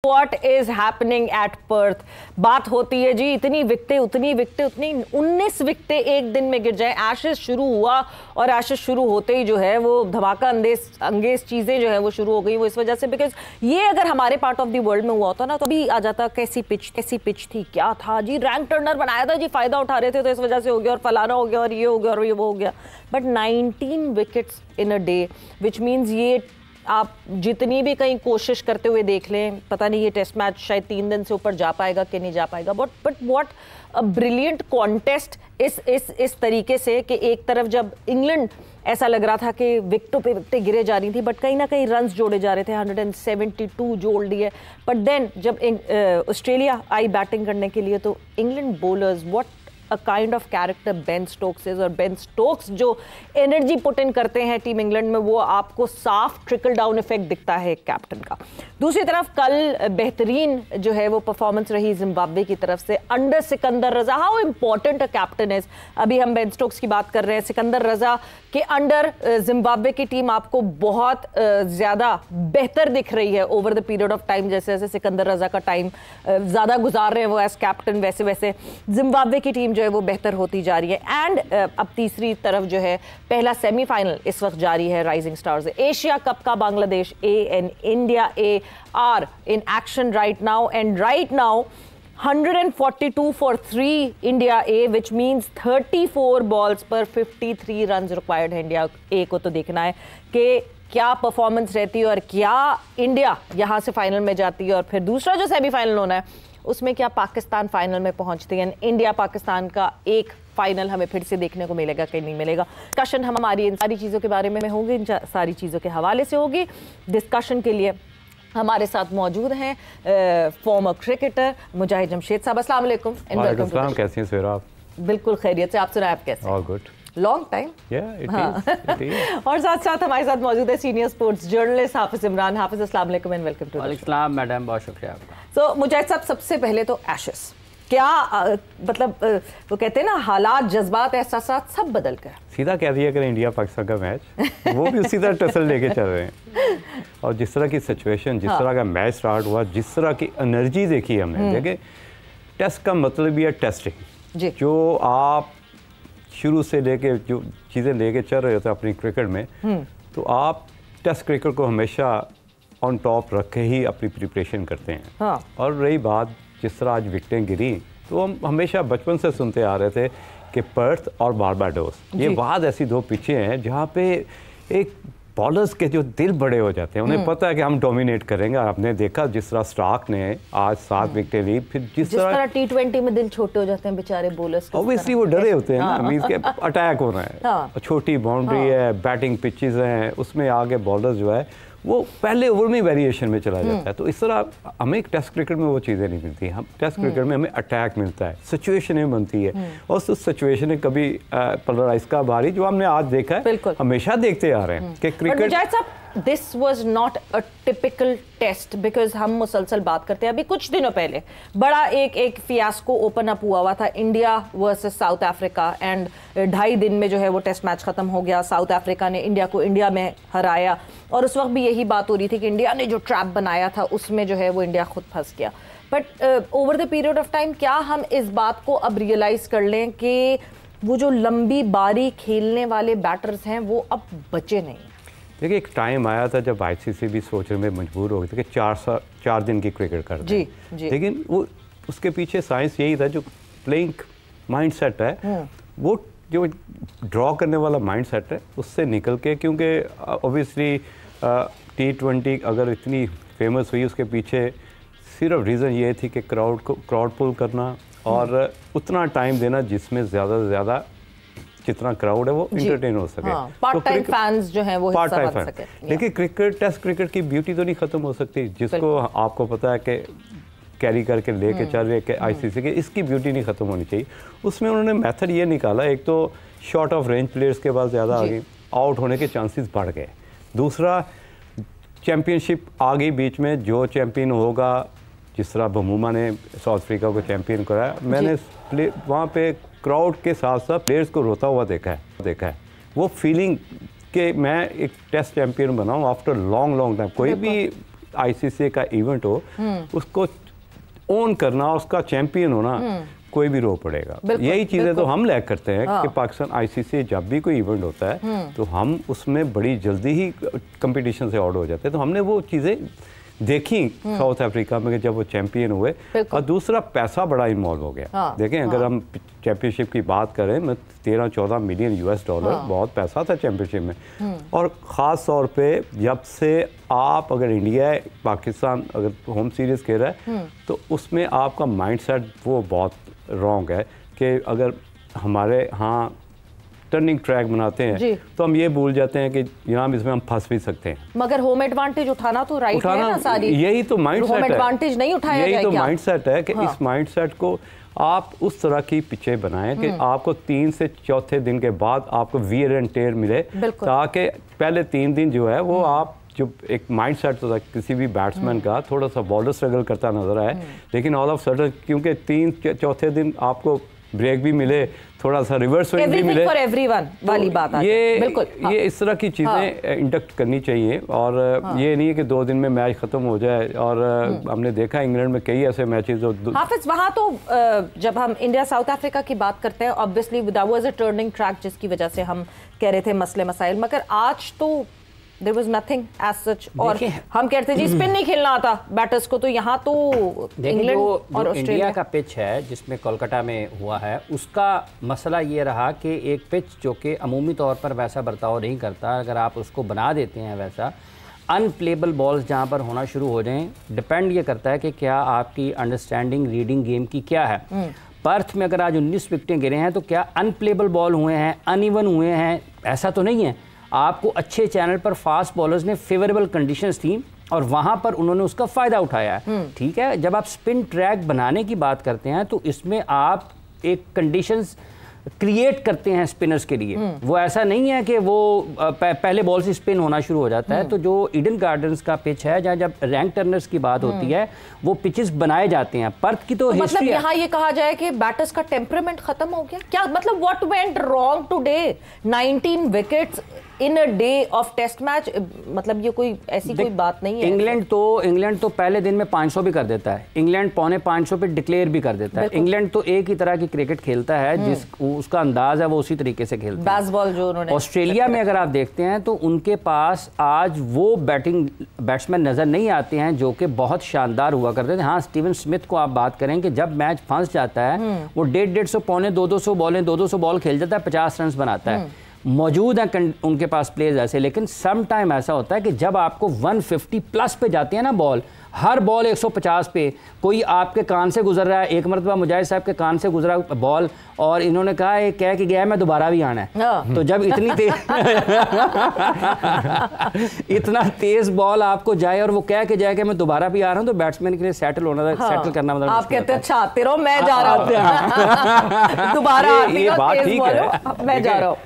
What is happening at Perth? बात होती है जी इतनी विकटें उतनी 19 विकटें एक दिन में गिर जाए। एशेस शुरू हुआ और एशेस शुरू होते ही जो है वो धमाका अंगेज चीजें जो है वो शुरू हो गई। वो इस वजह से बिकॉज ये अगर हमारे पार्ट ऑफ द वर्ल्ड में हुआ होता ना तो अभी आ जाता कैसी पिच थी, क्या था जी, रैंक टर्नर बनाया था जी, फायदा उठा रहे थे तो इस वजह से हो गया और फलाना हो गया और ये हो गया और ये वो हो गया। But 19 wickets in a day which means ये आप जितनी भी कहीं कोशिश करते हुए देख लें, पता नहीं ये टेस्ट मैच शायद 3 दिन से ऊपर जा पाएगा कि नहीं जा पाएगा। But what a brilliant contest इस तरीके से कि एक तरफ जब इंग्लैंड ऐसा लग रहा था कि विकेटों पे विकेटें गिरे जा रही थी बट कहीं ना कहीं रन्स जोड़े जा रहे थे, 172 जोड़ दिए। बट देन जब ऑस्ट्रेलिया आई बैटिंग करने के लिए तो England bowlers what a kind of character Ben Stokes is, और बेन स्टोक्स जो एनर्जी पुट इन करते हैं टीम इंग्लैंड में वो आपको साफ ट्रिकल डाउन इफेक्ट दिखता है कैप्टन का। दूसरी तरफ कल बेहतरीन जो है वो परफॉर्मेंस रही जिम्बाब्वे की तरफ से under Sikandar Raza. How important a captain is, अभी हम बेन स्टोक्स की बात कर रहे हैं, सिकंदर रजा के अंडर जिम्बाब्वे की टीम आपको बहुत ज्यादा बेहतर दिख रही है over the period of time. जैसे जैसे सिकंदर रजा का टाइम ज्यादा गुजार रहे हैं वो एज कैप्टन, वैसे वैसे जिम्बाब्वे की टीम जो है वो बेहतर होती जा रही है। एंड अब तीसरी तरफ जो है पहला सेमीफाइनल इस वक्त जारी है राइजिंग स्टार्स एशिया कप का। Bangladesh A and India A are in action right now and right now 142 for 3 India A which means 34 balls पर 53 रन रिक्वायर्ड है इंडिया ए को। तो देखना है कि क्या परफॉर्मेंस रहती है और क्या इंडिया यहां से फाइनल में जाती है, और फिर दूसरा जो सेमीफाइनल होना है उसमें क्या पाकिस्तान फाइनल में पहुंचती है। इंडिया पाकिस्तान का एक फाइनल हमें फिर से देखने को मिलेगा कि नहीं मिलेगा। डिस्कशन हमारी इन सारी चीज़ों के बारे में होगी, इन सारी चीज़ों के हवाले से होगी। डिस्कशन के लिए हमारे साथ मौजूद हैं फॉर्मर क्रिकेटर मुजाहिद जमशेद साहब। अस्सलाम वालेकुम। कैसी हैं सवेरा आप? बिल्कुल खैरियत से, आप सुनाएं आप कैसे? All good, long time. और साथ साथ हमारे साथ मौजूद है सीनियर स्पोर्ट्स जर्नलिस्ट हाफिज इमरान। हाफिज अस्सलाम वालेकुम एंड वेलकम टू। वालेकुम मैडम, बहुत शुक्रिया आपका। तो मुजाहिद साहब सबसे पहले तो एशेस क्या मतलब वो कहते हैं ना हालात जज्बात एहसासात सब बदल गए। सीधा कह दिया अगर इंडिया पाकिस्तान का मैच वो भी उसी तरह टसल लेके चल रहे हैं और जिस तरह की सिचुएशन, जिस तरह का मैच स्टार्ट हुआ, जिस तरह की एनर्जी देखी हमने। देखिए टेस्ट का मतलब भी है टेस्टिंग, जो आप शुरू से लेके जो चीज़ें लेके चल रहे होते हैं अपनी क्रिकेट में, तो आप टेस्ट क्रिकेट को हमेशा ऑन टॉप रखे ही अपनी प्रिपरेशन करते हैं। और रही बात जिस तरह आज विकेटें गिरी, तो हम हमेशा बचपन से सुनते आ रहे थे कि पर्थ और बारबाडोस ये बाद ऐसी दो पिचें हैं जहाँ पे एक बॉलर्स के जो दिल बड़े हो जाते हैं, उन्हें पता है कि हम डोमिनेट करेंगे। आपने देखा जिस तरह स्टार्क ने आज 7 विकेटें ली, फिर जिस तरह T20 में दिल छोटे हो जाते हैं बेचारे बॉलर्स, ऑब्वियसली वो डरे होते हैं ना, मींस के अटैक हो रहा है, छोटी बाउंड्री है, बैटिंग पिचेस हैं, उसमें आगे बॉलर जो है वो पहले ओवर में वेरिएशन में चला जाता है। तो इस तरह हमें टेस्ट क्रिकेट में वो चीज़ें नहीं मिलती। हम टेस्ट क्रिकेट में हमें अटैक मिलता है, सिचुएशनें बनती है, और उस सिचुएशन कभी पलराइज का बारी जो हमने आज देखा है, हमेशा देखते आ रहे हैं कि cricket. This was not a typical test because हम मुसलसल बात करते हैं। अभी कुछ दिनों पहले बड़ा एक फियास्को ओपन अप हुआ था India versus south Africa, and 2.5 दिन में जो है वो टेस्ट मैच खत्म हो गया। साउथ अफ्रीका ने इंडिया को इंडिया में हराया और उस वक्त भी यही बात हो रही थी कि इंडिया ने जो ट्रैप बनाया था उसमें जो है वो इंडिया खुद फंस गया। But over the period of time क्या हम इस बात को अब रियलाइज कर लें कि वो जो लंबी बारी खेलने वाले बैटर्स हैं वो अब बचे नहीं? देखिए एक टाइम आया था जब आईसीसी भी सोचने में मजबूर हो गए थे कि 4 दिन की क्रिकेट करते हैं। लेकिन वो उसके पीछे साइंस यही था, जो प्लेइंग माइंडसेट है वो जो ड्रॉ करने वाला माइंडसेट है उससे निकल के, क्योंकि ऑब्वियसली T20 अगर इतनी फेमस हुई उसके पीछे सिर्फ रीज़न ये थी कि क्राउड पुल करना और उतना टाइम देना जिसमें ज़्यादा से ज़्यादा जितना क्राउड है वो इंटरटेन हो सके, पार्ट टाइम फैंस जो हैं वो हिस्सा बन सके। लेकिन क्रिकेट टेस्ट क्रिकेट की ब्यूटी तो नहीं खत्म हो सकती, जिसको आपको पता है कि कैरी करके लेके चल रहे कि आईसीसी के, इसकी ब्यूटी नहीं खत्म होनी चाहिए। उसमें उन्होंने मेथड ये निकाला, एक तो शॉर्ट ऑफ रेंज प्लेयर्स के पास ज़्यादा आ गई, आउट होने के चांसेस बढ़ गए। दूसरा चैम्पियनशिप आ गई बीच में, जो चैम्पियन होगा, जिस तरह बमूमा ने साउथ अफ्रीका को चैम्पियन कराया, मैंने वहाँ पे क्राउड के साथ साथ प्लेयर्स को रोता हुआ देखा है। वो फीलिंग कि मैं एक टेस्ट चैम्पियन बनाऊँ आफ्टर लॉन्ग टाइम। कोई भी आईसीसी का इवेंट हो, उसको ओन करना, उसका चैंपियन होना कोई भी रो पड़ेगा। यही चीज़ें तो हम लैक करते हैं कि पाकिस्तान आईसीसी जब भी कोई इवेंट होता है तो हम उसमें बड़ी जल्दी ही कंपटीशन से आउट हो जाते हैं। तो हमने वो चीज़ें देखी साउथ अफ्रीका में जब वो चैंपियन हुए, और दूसरा पैसा बड़ा इन्वॉल्व हो गया। देखें अगर हम चैंपियनशिप की बात करें, मैं 13-14 मिलियन US डॉलर बहुत पैसा था चैंपियनशिप में। और ख़ास तौर पे जब से आप अगर इंडिया पाकिस्तान अगर होम सीरीज़ खेल रहा है तो उसमें आपका माइंडसेट वो बहुत रॉन्ग है कि अगर हमारे यहाँ टर्निंग ट्रैक बनाते हैं तो हम ये भूल जाते हैं कि जनाब इसमें हम फंस भी सकते हैं। मगर होम एडवांटेज उठाना तो राइट है ना सारी, यही तो माइंडसेट है। होम एडवांटेज नहीं उठाया जाए, यही तो माइंडसेट है कि इस माइंडसेट को आप उस तरह की पिचे बनाएं कि आपको 3 से चौथे दिन के बाद आपको वियर एंड टेयर मिले, ताकि पहले 3 दिन जो है वो आप जो एक माइंडसेट होता है किसी भी बैट्समैन का, थोड़ा सा बॉलर स्ट्रगल करता नजर आए, लेकिन ऑल ऑफ सडन क्योंकि 3 चौथे दिन आपको ब्रेक भी मिले, थोड़ा सा रिवर्स स्विंग भी मिले, फॉर एवरीवन वाली बात आती है। बिल्कुल ये इस तरह की चीज़ें इंडक्ट करनी चाहिए। और ये नहीं है कि 2 दिन में मैच ख़त्म हो जाए। और हमने देखा इंग्लैंड में कई ऐसे मैचेस हाफिज, वहाँ तो जब हम इंडिया साउथ अफ्रीका की बात करते हैं, obviously that was a turning track जिसकी वजह से हम कह रहे थे मसले मसाइल, मगर आज तो There was nothing as such। और हम कहते जी स्पिन नहीं खेलना आता बैटर्स को, तो यहाँ तो इंग्लैंड और ऑस्ट्रेलिया इंडिया का पिच है जिसमें कोलकाता में हुआ है, उसका मसला ये रहा कि एक पिच जो कि अमूमी तौर पर वैसा बर्ताव नहीं करता, अगर आप उसको बना देते हैं वैसा, अनप्लेबल बॉल्स जहाँ पर होना शुरू हो जाएं, डिपेंड ये करता है कि क्या आपकी अंडरस्टैंडिंग रीडिंग गेम की क्या है। पर्थ में अगर आज 19 विकेटें गिरे हैं तो क्या अनप्लेबल बॉल हुए हैं, अनइवन हुए हैं? ऐसा तो नहीं है। आपको अच्छे चैनल पर फास्ट बॉलर्स ने फेवरेबल कंडीशंस थी और वहां पर उन्होंने उसका फ़ायदा उठाया है। ठीक है, जब आप स्पिन ट्रैक बनाने की बात करते हैं तो इसमें आप एक कंडीशंस क्रिएट करते हैं स्पिनर्स के लिए। वो ऐसा नहीं है कि वो पहले बॉल से स्पिन होना शुरू हो जाता है। तो जो ईडन गार्डन्स का पिच है, जहाँ जब रैंक टर्नर्स की बात होती है, वो पिचेस बनाए जाते हैं। पर्थ की तो मतलब यहाँ ये कहा जाए कि बैटर्स का टेम्परामेंट खत्म हो गया क्या? मतलब what went wrong today? 19 wickets in a day of test match, मतलब ये कोई ऐसी कोई बात नहीं है। इंग्लैंड तो पहले दिन में 500 भी कर देता है। इंग्लैंड 550 पे डिक्लेयर भी कर देता है। इंग्लैंड तो एक ही तरह की क्रिकेट खेलता है, जिस उसका अंदाज है वो उसी तरीके से खेलता है। बेसबॉल जो उन्होंने ऑस्ट्रेलिया में अगर आप देखते हैं तो उनके पास आज वो बैट्समैन नजर नहीं आते हैं जो कि बहुत शानदार हुआ करते थे। हाँ, स्टीवन स्मिथ को आप बात करें कि जब मैच फंस जाता है वो 150-150 पौने 200 बॉलें 200 बॉल खेल जाता है, 50 रन बनाता है। मौजूद हैं उनके पास प्लेयर्स ऐसे, लेकिन सम टाइम ऐसा होता है कि जब आपको 150 प्लस पे जाते हैं ना बॉल, हर बॉल 150 पे, कोई आपके कान से गुजर रहा है। एक मरतबा मुजाहिद साहब के कान से गुजरा बॉल और इन्होंने कहा ये कह के गया है मैं दोबारा भी आना है। तो जब इतनी तेज इतना तेज बॉल आपको जाए और वो कह के जाए कि मैं दोबारा भी आ रहा हूँ, तो बैट्समैन के लिए सेटल करना मतलब आप कहते हैं अच्छा तेरो मैं जा रहा हूँ दोबारा, ये बात ठीक है, मैं जा रहा हूँ।